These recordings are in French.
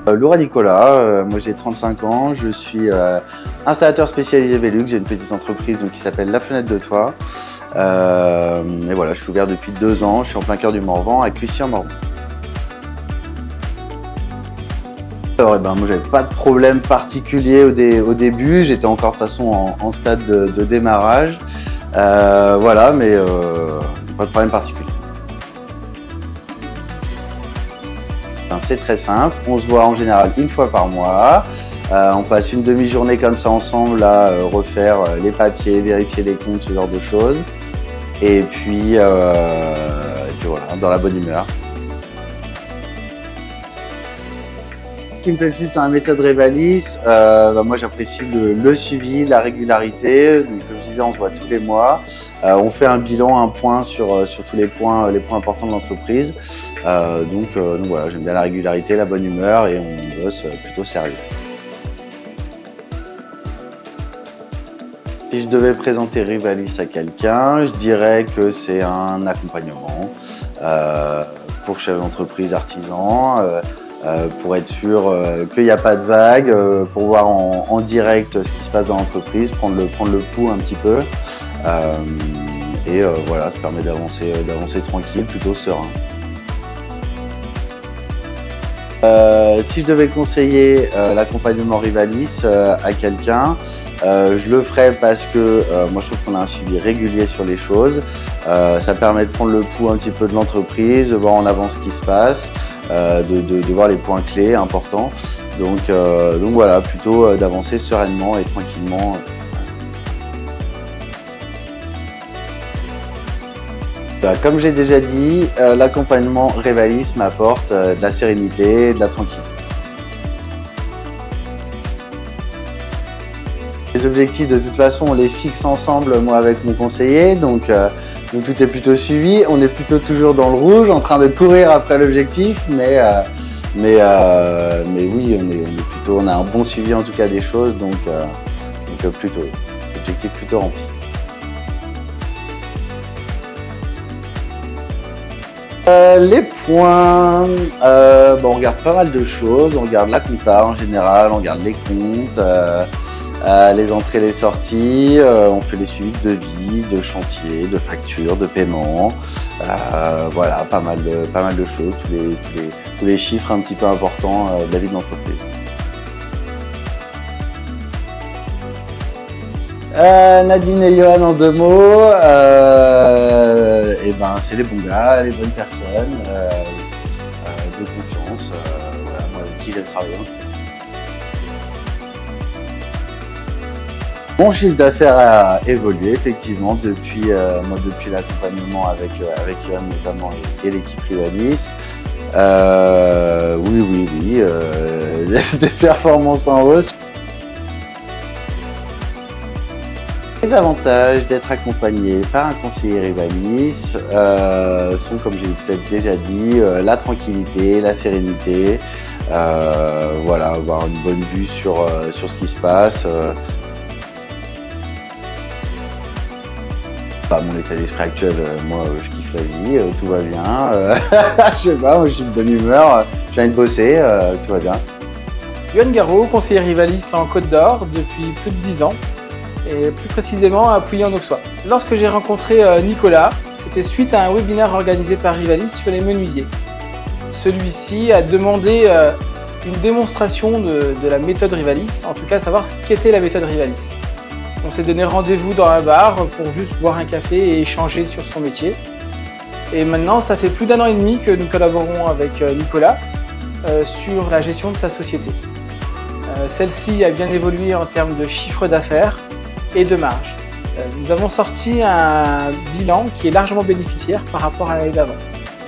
Laura Nicolas, moi j'ai 35 ans, je suis installateur spécialisé Velux, j'ai une petite entreprise donc, qui s'appelle La Fenêtre de Toit. Et voilà, je suis ouvert depuis 2 ans, je suis en plein cœur du Morvan, à Cussy-en-Morvan. Alors, moi j'avais pas de problème particulier au début, j'étais encore de toute façon en stade de démarrage. Voilà, mais pas de problème particulier. C'est très simple, on se voit en général une fois par mois. On passe une demi-journée comme ça ensemble à refaire les papiers, vérifier les comptes, ce genre de choses. Et puis voilà, dans la bonne humeur. Ce qui me plaît le plus dans la méthode Revalis, moi j'apprécie le suivi, la régularité. Donc, comme je disais, on se voit tous les mois. On fait un bilan, un point sur tous les points importants de l'entreprise. Donc voilà, j'aime bien la régularité, la bonne humeur et on bosse plutôt sérieux. Si je devais présenter Revalis à quelqu'un, je dirais que c'est un accompagnement pour chef d'entreprise, artisan. Pour être sûr qu'il n'y a pas de vague, pour voir en direct ce qui se passe dans l'entreprise, prendre le pouls un petit peu. Voilà, ça permet d'avancer tranquille, plutôt serein. Si je devais conseiller l'accompagnement Revalis à quelqu'un, je le ferais parce que moi je trouve qu'on a un suivi régulier sur les choses. Ça permet de prendre le pouls un petit peu de l'entreprise, de voir en avance ce qui se passe. De voir les points clés importants. Donc voilà, plutôt d'avancer sereinement et tranquillement. Comme j'ai déjà dit, l'accompagnement Revalis m'apporte de la sérénité, de la tranquillité. Les objectifs, de toute façon, on les fixe ensemble, moi avec mon conseiller, donc tout est plutôt suivi. On est plutôt toujours dans le rouge, en train de courir après l'objectif, mais oui, on a un bon suivi en tout cas des choses, donc plutôt objectif plutôt rempli. Les points, on regarde pas mal de choses, on regarde la compta en général, on regarde les comptes. Les entrées, les sorties, on fait les suivis de devis, de chantier, de factures, de paiement. Voilà, pas mal de choses, tous les chiffres un petit peu importants de la vie de l'entreprise. Nadine et Johan en 2 mots, c'est les bons gars, les bonnes personnes, de confiance, voilà, moi avec qui j'ai travaillé. Mon chiffre d'affaires a évolué effectivement depuis l'accompagnement avec Johan notamment et l'équipe Revalis. Oui, des performances en hausse. Les avantages d'être accompagné par un conseiller Revalis sont, comme j'ai peut-être déjà dit, la tranquillité, la sérénité, voilà, avoir une bonne vue sur ce qui se passe. Mon état d'esprit actuel, moi je kiffe la vie, tout va bien, je sais pas, moi je suis de bonne humeur, je viens de bosser, tout va bien. Johan Garraud, conseiller Revalis en Côte d'Or depuis plus de 10 ans, et plus précisément à Pouilly-en-Auxois. Lorsque j'ai rencontré Nicolas, c'était suite à un webinaire organisé par Revalis sur les menuisiers. Celui-ci a demandé une démonstration de la méthode Revalis, en tout cas savoir ce qu'était la méthode Revalis. On s'est donné rendez-vous dans un bar pour juste boire un café et échanger sur son métier. Et maintenant, ça fait plus d'1 an et demi que nous collaborons avec Nicolas sur la gestion de sa société. Celle-ci a bien évolué en termes de chiffre d'affaires et de marge. Nous avons sorti un bilan qui est largement bénéficiaire par rapport à l'année d'avant.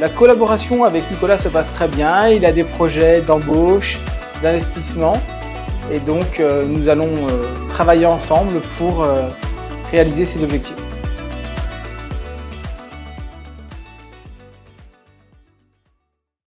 La collaboration avec Nicolas se passe très bien, il a des projets d'embauche, d'investissement. Et donc, nous allons travailler ensemble pour réaliser ces objectifs.